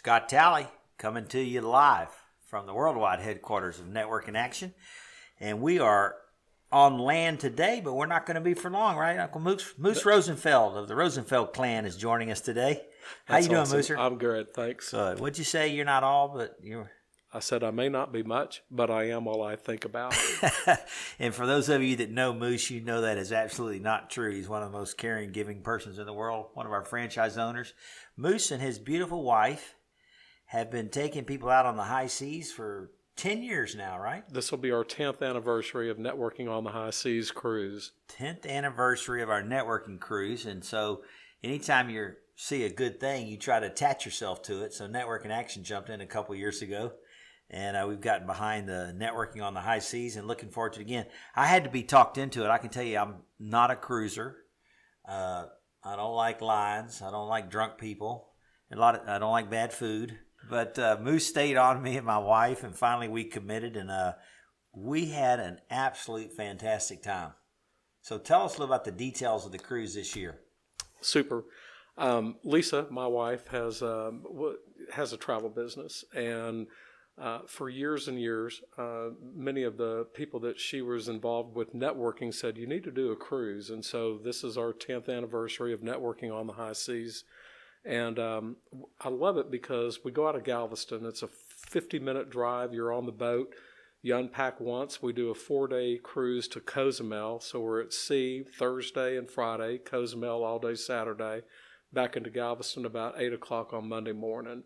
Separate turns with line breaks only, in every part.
Scott Talley coming to you live from the worldwide headquarters of Network in Action. And we are on land today, but we're not going to be for long, right? Uncle Moose Rosenfeld of the Rosenfeld clan is joining us today. How you doing,
awesome.
Mooser?
I'm good, thanks.
Good. What'd you say? You're not all, but you're...
I said I may not be much, but I am all I think about.
And for those of you that know Moose, you know that is absolutely not true. He's one of the most caring, giving persons in the world, one of our franchise owners. Moose and his beautiful wife have been taking people out on the high seas for 10 years now, right?
This will be our 10th anniversary of Networking on the High Seas cruise.
10th anniversary of our networking cruise. And so anytime you see a good thing, you try to attach yourself to it. So Network in Action jumped in a couple years ago. And we've gotten behind the networking on the high seas and looking forward to it again. I had to be talked into it. I can tell you I'm not a cruiser. I don't like lines. I don't like drunk people. I don't like bad food. But Moose stayed on me and my wife, and finally we committed, and we had an absolute fantastic time. So tell us a little about the details of the cruise this year.
Super. Lisa, my wife, has a travel business, and for years and years, many of the people that she was involved with networking said, you need to do a cruise. And so this is our 10th anniversary of Networking on the High Seas. And I love it because we go out of Galveston. It's a 50-minute drive. You're on the boat. You unpack once. We do a 4-day cruise to Cozumel. So we're at sea Thursday and Friday, Cozumel all day Saturday, back into Galveston about 8 o'clock on Monday morning.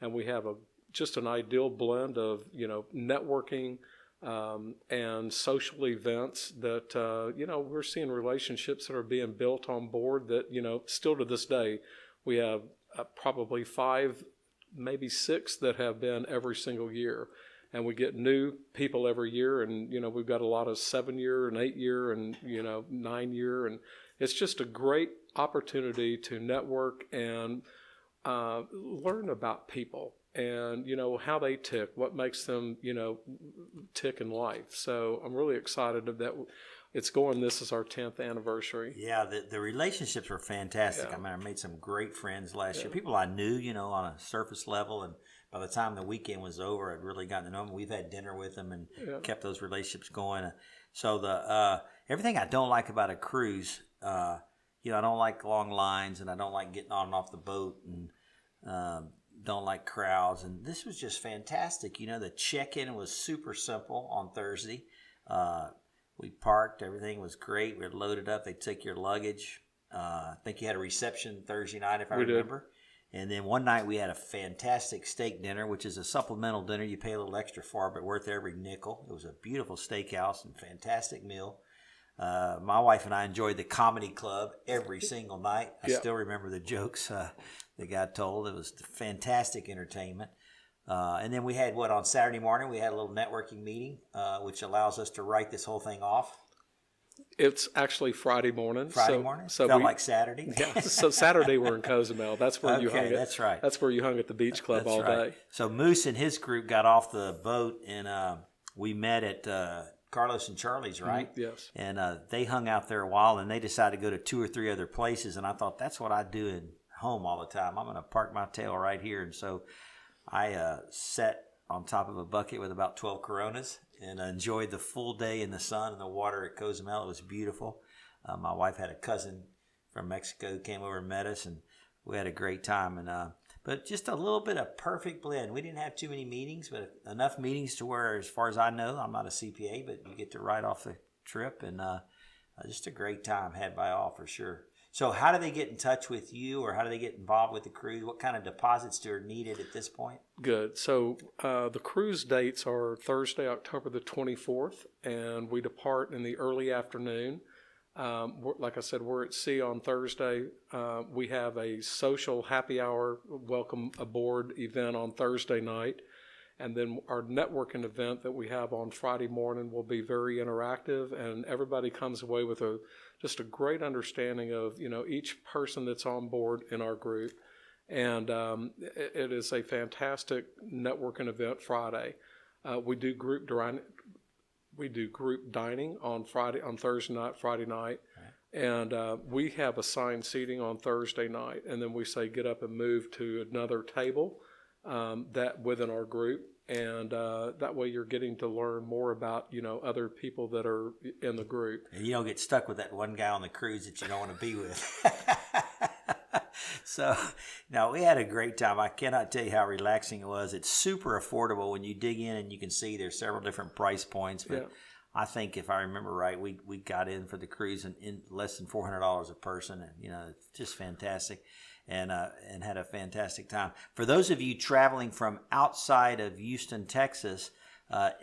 And we have just an ideal blend of, networking and social events that, we're seeing relationships that are being built on board that, still to this day, we have probably 5, maybe 6 that have been every single year. And we get new people every year. And, we've got a lot of 7-year and 8-year and, 9-year. And it's just a great opportunity to network and learn about people. And, how they tick, what makes them, tick in life. So I'm really excited that it's going. This is our 10th anniversary.
Yeah, the relationships were fantastic.
Yeah.
I mean, I made some great friends last year. People I knew, on a surface level. And by the time the weekend was over, I'd really gotten to know them. We've had dinner with them and kept those relationships going. So the everything I don't like about a cruise, I don't like long lines, and I don't like getting on and off the boat, and don't like crowds, and this was just fantastic. The check-in was super simple on Thursday. We parked, everything was great. We were loaded up. They took your luggage. I think you had a reception Thursday night, if I remember. And then one night we had a fantastic steak dinner, which is a supplemental dinner. You pay a little extra for, but worth every nickel. It was a beautiful steakhouse and fantastic meal. My wife and I enjoyed the comedy club every single night. I still remember the jokes that got told. It was fantastic entertainment. And then we had on Saturday morning, we had a little networking meeting, which allows us to write this whole thing off.
It's actually Friday morning.
Friday morning? So felt like Saturday?
Yeah. So Saturday we're in Cozumel. That's where you hung.
That's right.
That's where you hung at the beach club
that's
all
right.
day.
So Moose and his group got off the boat, and we met at Carlos and Charlie's, right?
Mm-hmm. Yes.
And they hung out there a while, and they decided to go to 2 or 3 other places. And I thought, that's what I do at home all the time. I'm going to park my tail right here. And so I sat on top of a bucket with about 12 Coronas and enjoyed the full day in the sun and the water at Cozumel. It was beautiful. My wife had a cousin from Mexico who came over and met us, and we had a great time. And but just a little bit of perfect blend. We didn't have too many meetings, but enough meetings to where, as far as I know, I'm not a CPA, but you get to write off the trip, and just a great time had by all for sure. So how do they get in touch with you, or how do they get involved with the cruise? What kind of deposits are needed at this point?
Good. So the cruise dates are Thursday, October the 24th, and we depart in the early afternoon. Like I said, we're at sea on Thursday. We have a social happy hour welcome aboard event on Thursday night. And then our networking event that we have on Friday morning will be very interactive, and everybody comes away with just a great understanding of, each person that's on board in our group. And it is a fantastic networking event Friday. We do group dining on Thursday night, Friday night. Right. And we have assigned seating on Thursday night. And then we say get up and move to another table that within our group. And that way you're getting to learn more about, other people that are in the group.
And you don't get stuck with that one guy on the cruise that you don't want to be with. So, no, we had a great time. I cannot tell you how relaxing it was. It's super affordable when you dig in, and you can see there's several different price points. But I think if I remember right, we got in for the cruise in less than $400 a person, and it's just fantastic. And had a fantastic time. For those of you traveling from outside of Houston, Texas,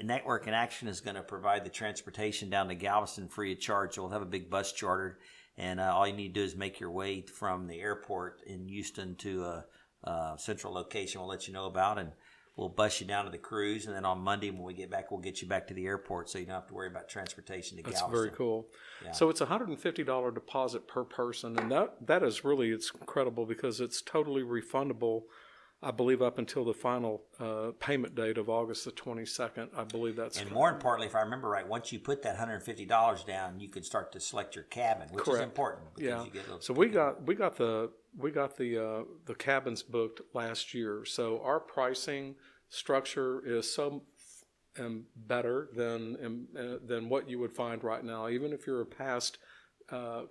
Network in Action is going to provide the transportation down to Galveston free of charge. So we'll have a big bus chartered, and all you need to do is make your way from the airport in Houston to a central location we'll let you know about, and we'll bus you down to the cruise. And then on Monday when we get back, we'll get you back to the airport so you don't have to worry about transportation to Galveston.
That's very cool.
Yeah.
So it's a $150 deposit per person, and that is really, it's incredible because it's totally refundable, I believe, up until the final payment date of August the 22nd. I believe that's
And more importantly, if I remember right, once you put that $150 down, you can start to select your cabin, which is important.
Yeah.
You get
So we got the cabins booked last year. So our pricing structure is so better than what you would find right now. Even if you're a past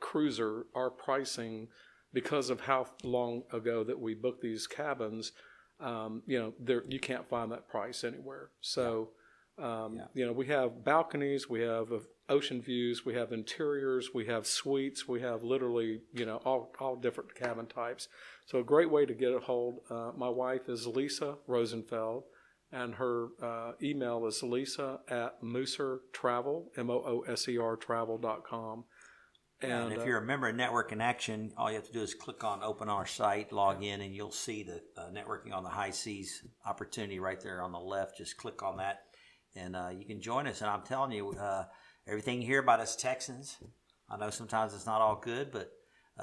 cruiser, our pricing, because of how long ago that we booked these cabins, you can't find that price anywhere. So, we have balconies, we have ocean views, we have interiors, we have suites, we have literally, all different cabin types. So a great way to get a hold. My wife is Lisa Rosenfeld, and her email is lisa@moosertravel, MOOSER travel.com.
And if you're a member of Network in Action, all you have to do is click on Open Our Site, log in, and you'll see the Networking on the High Seas opportunity right there on the left. Just click on that, and you can join us. And I'm telling you, everything you hear about us Texans, I know sometimes it's not all good, but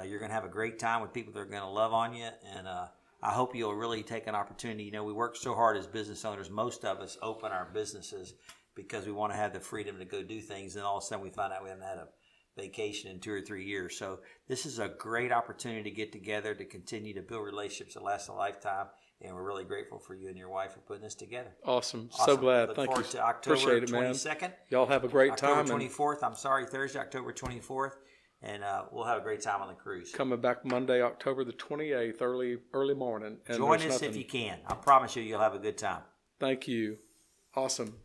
you're going to have a great time with people that are going to love on you. And I hope you'll really take an opportunity. We work so hard as business owners. Most of us open our businesses because we want to have the freedom to go do things. And all of a sudden we find out we haven't had a vacation in 2 or 3 years. So this is a great opportunity to get together, to continue to build relationships that last a lifetime. And we're really grateful for you and your wife for putting this together.
Awesome. So glad.
Look
Thank
forward
you.
to October
Appreciate it,
22nd.
Man. Y'all have a great time.
October 24th. Thursday, October 24th. And we'll have a great time on the cruise.
Coming back Monday, October the 28th, early morning. And
join us if you can. I promise you'll have a good time.
Thank you. Awesome.